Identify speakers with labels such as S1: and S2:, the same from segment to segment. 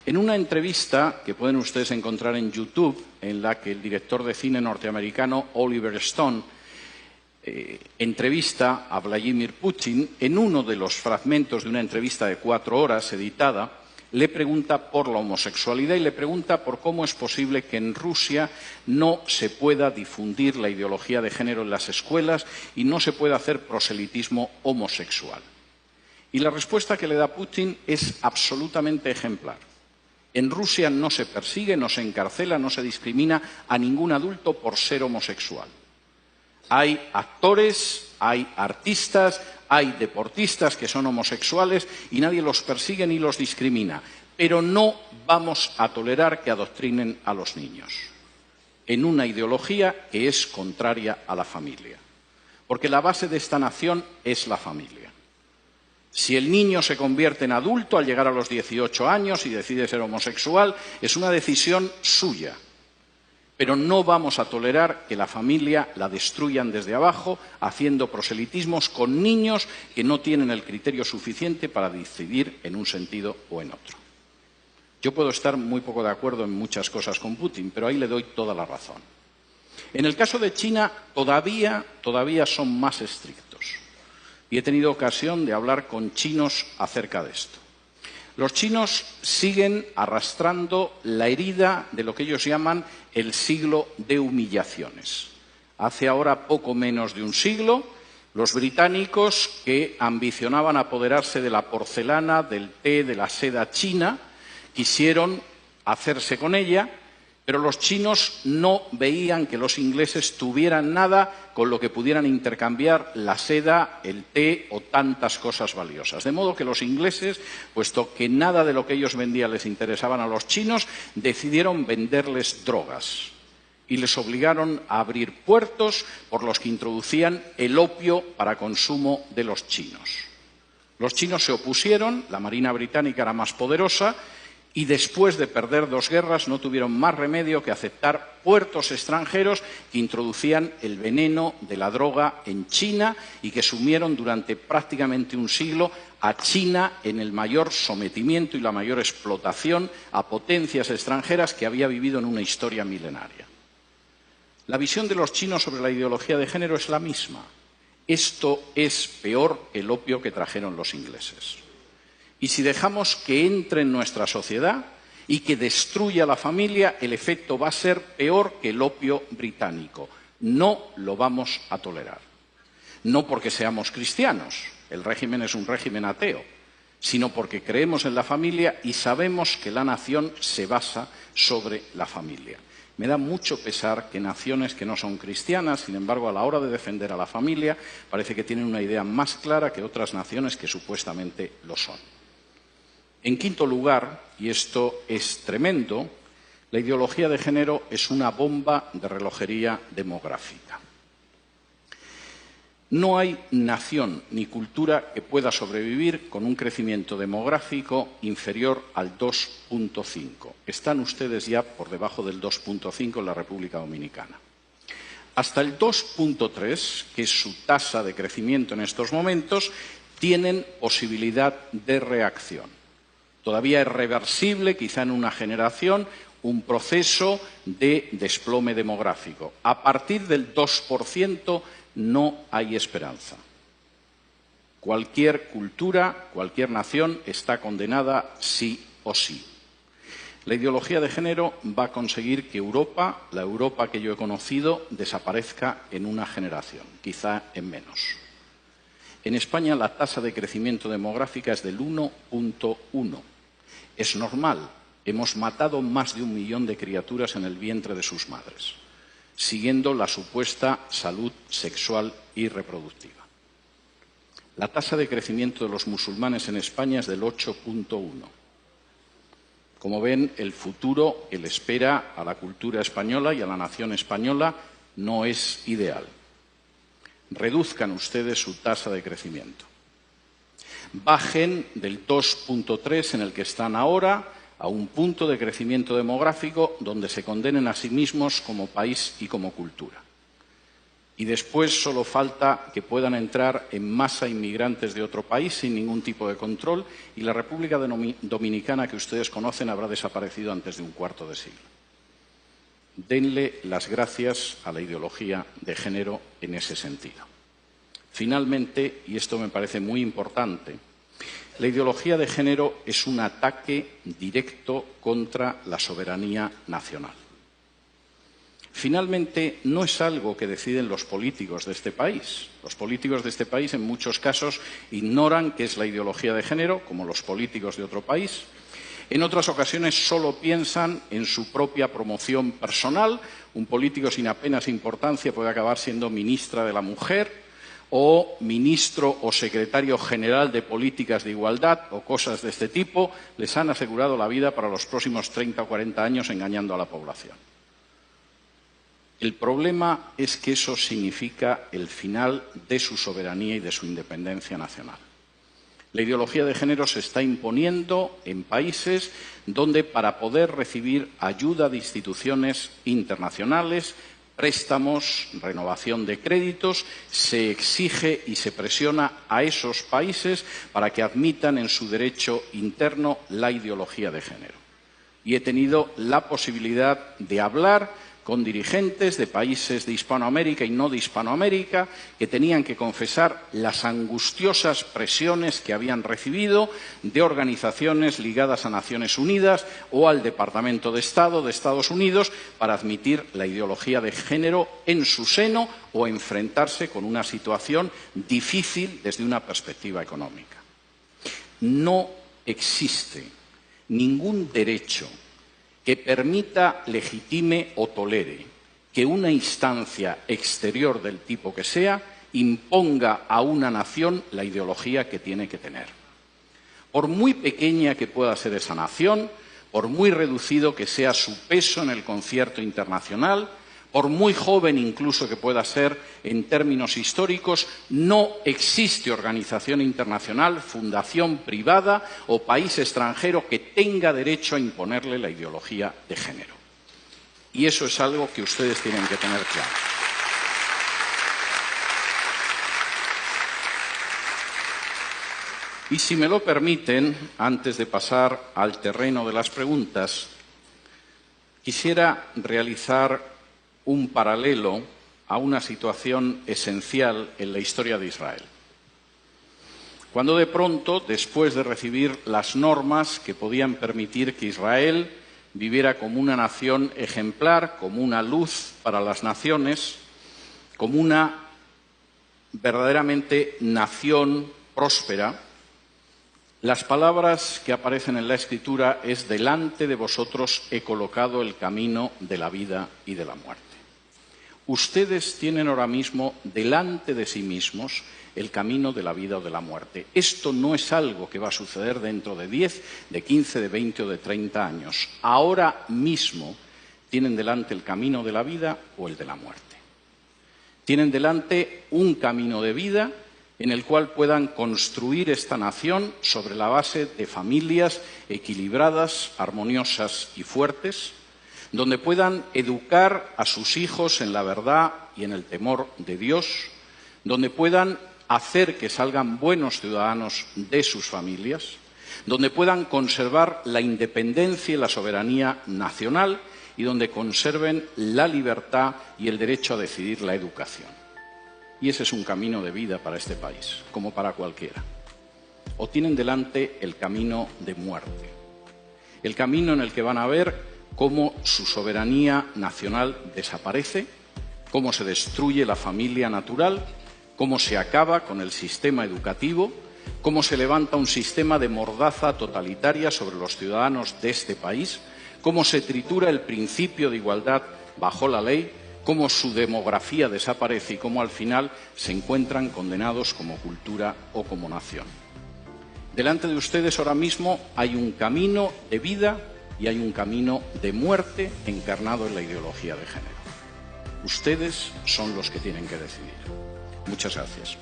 S1: En una entrevista que pueden ustedes encontrar en YouTube, en la que el director de cine norteamericano Oliver Stone entrevista a Vladimir Putin, en uno de los fragmentos de una entrevista de 4 horas editada, le pregunta por la homosexualidad y le pregunta por cómo es posible que en Rusia no se pueda difundir la ideología de género en las escuelas y no se pueda hacer proselitismo homosexual. Y la respuesta que le da Putin es absolutamente ejemplar. En Rusia no se persigue, no se encarcela, no se discrimina a ningún adulto por ser homosexual. Hay actores, hay artistas, hay deportistas que son homosexuales y nadie los persigue ni los discrimina. Pero no vamos a tolerar que adoctrinen a los niños en una ideología que es contraria a la familia. Porque la base de esta nación es la familia. Si el niño se convierte en adulto al llegar a los 18 años y decide ser homosexual, es una decisión suya. Pero no vamos a tolerar que la familia la destruyan desde abajo, haciendo proselitismos con niños que no tienen el criterio suficiente para decidir en un sentido o en otro. Yo puedo estar muy poco de acuerdo en muchas cosas con Putin, pero ahí le doy toda la razón. En el caso de China, todavía son más estrictos. Y he tenido ocasión de hablar con chinos acerca de esto. Los chinos siguen arrastrando la herida de lo que ellos llaman el siglo de humillaciones. Hace ahora poco menos de un siglo, los británicos, que ambicionaban apoderarse de la porcelana, del té, de la seda china, quisieron hacerse con ella, pero los chinos no veían que los ingleses tuvieran nada con lo que pudieran intercambiar la seda, el té o tantas cosas valiosas. De modo que los ingleses, puesto que nada de lo que ellos vendían les interesaban a los chinos, decidieron venderles drogas y les obligaron a abrir puertos por los que introducían el opio para consumo de los chinos. Los chinos se opusieron, la Marina británica era más poderosa, y después de perder 2 guerras no tuvieron más remedio que aceptar puertos extranjeros que introducían el veneno de la droga en China y que sumieron durante prácticamente un siglo a China en el mayor sometimiento y la mayor explotación a potencias extranjeras que había vivido en una historia milenaria. La visión de los chinos sobre la ideología de género es la misma. Esto es peor que el opio que trajeron los ingleses. Y si dejamos que entre en nuestra sociedad y que destruya la familia, el efecto va a ser peor que el opio británico. No lo vamos a tolerar. No porque seamos cristianos, el régimen es un régimen ateo, sino porque creemos en la familia y sabemos que la nación se basa sobre la familia. Me da mucho pesar que naciones que no son cristianas, sin embargo, a la hora de defender a la familia, parece que tienen una idea más clara que otras naciones que supuestamente lo son. En quinto lugar, y esto es tremendo, la ideología de género es una bomba de relojería demográfica. No hay nación ni cultura que pueda sobrevivir con un crecimiento demográfico inferior al 2,5. Están ustedes ya por debajo del 2,5 en la República Dominicana. Hasta el 2,3, que es su tasa de crecimiento en estos momentos, tienen posibilidad de reacción. Todavía es reversible, quizá en una generación, un proceso de desplome demográfico. A partir del 2% no hay esperanza. Cualquier cultura, cualquier nación está condenada sí o sí. La ideología de género va a conseguir que Europa, la Europa que yo he conocido, desaparezca en una generación, quizá en menos. En España la tasa de crecimiento demográfica es del 1,1. Es normal, hemos matado más de 1 millón de criaturas en el vientre de sus madres, siguiendo la supuesta salud sexual y reproductiva. La tasa de crecimiento de los musulmanes en España es del 8,1. Como ven, el futuro que le espera a la cultura española y a la nación española no es ideal. Reduzcan ustedes su tasa de crecimiento. Bajen del 2,3 en el que están ahora a un punto de crecimiento demográfico donde se condenen a sí mismos como país y como cultura. Y después solo falta que puedan entrar en masa inmigrantes de otro país sin ningún tipo de control y la República Dominicana que ustedes conocen habrá desaparecido antes de un cuarto de siglo. Denle las gracias a la ideología de género en ese sentido. Finalmente, y esto me parece muy importante, la ideología de género es un ataque directo contra la soberanía nacional. Finalmente, no es algo que deciden los políticos de este país. Los políticos de este país, en muchos casos, ignoran qué es la ideología de género, como los políticos de otro país. En otras ocasiones solo piensan en su propia promoción personal. Un político sin apenas importancia puede acabar siendo ministra de la Mujer o ministro o secretario general de Políticas de Igualdad o cosas de este tipo. Les han asegurado la vida para los próximos 30 o 40 años engañando a la población. El problema es que eso significa el final de su soberanía y de su independencia nacional. La ideología de género se está imponiendo en países donde para poder recibir ayuda de instituciones internacionales, préstamos, renovación de créditos, se exige y se presiona a esos países para que admitan en su derecho interno la ideología de género. Y he tenido la posibilidad de hablar con dirigentes de países de Hispanoamérica y no de Hispanoamérica que tenían que confesar las angustiosas presiones que habían recibido de organizaciones ligadas a Naciones Unidas o al Departamento de Estado de Estados Unidos para admitir la ideología de género en su seno o enfrentarse con una situación difícil desde una perspectiva económica. No existe ningún derecho que permita, legitime o tolere que una instancia exterior del tipo que sea imponga a una nación la ideología que tiene que tener. Por muy pequeña que pueda ser esa nación, por muy reducido que sea su peso en el concierto internacional, por muy joven incluso que pueda ser en términos históricos, no existe organización internacional, fundación privada o país extranjero que tenga derecho a imponerle la ideología de género. Y eso es algo que ustedes tienen que tener claro. Y si me lo permiten, antes de pasar al terreno de las preguntas, quisiera realizar un paralelo a una situación esencial en la historia de Israel. Cuando de pronto, después de recibir las normas que podían permitir que Israel viviera como una nación ejemplar, como una luz para las naciones, como una verdaderamente nación próspera, las palabras que aparecen en la Escritura es: delante de vosotros he colocado el camino de la vida y de la muerte. Ustedes tienen ahora mismo delante de sí mismos el camino de la vida o de la muerte. Esto no es algo que va a suceder dentro de 10, de 15, de 20 o de 30 años. Ahora mismo tienen delante el camino de la vida o el de la muerte. Tienen delante un camino de vida en el cual puedan construir esta nación sobre la base de familias equilibradas, armoniosas y fuertes, donde puedan educar a sus hijos en la verdad y en el temor de Dios, donde puedan hacer que salgan buenos ciudadanos de sus familias, donde puedan conservar la independencia y la soberanía nacional y donde conserven la libertad y el derecho a decidir la educación. Y ese es un camino de vida para este país, como para cualquiera. O tienen delante el camino de muerte, el camino en el que van a ver cómo su soberanía nacional desaparece, cómo se destruye la familia natural, cómo se acaba con el sistema educativo, cómo se levanta un sistema de mordaza totalitaria sobre los ciudadanos de este país, cómo se tritura el principio de igualdad bajo la ley, cómo su demografía desaparece y cómo al final se encuentran condenados como cultura o como nación. Delante de ustedes ahora mismo hay un camino de vida y hay un camino de muerte encarnado en la ideología de género. Ustedes son los que tienen que decidir. Muchas gracias.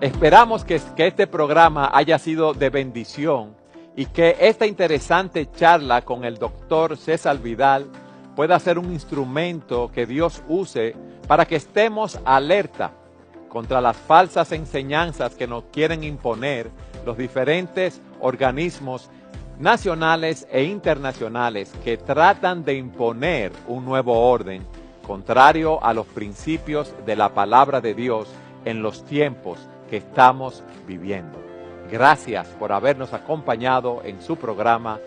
S2: Esperamos que este programa haya sido de bendición y que esta interesante charla con el doctor César Vidal pueda ser un instrumento que Dios use para que estemos alerta contra las falsas enseñanzas que nos quieren imponer los diferentes organismos nacionales e internacionales que tratan de imponer un nuevo orden contrario a los principios de la palabra de Dios en los tiempos que estamos viviendo. Gracias por habernos acompañado en su programa.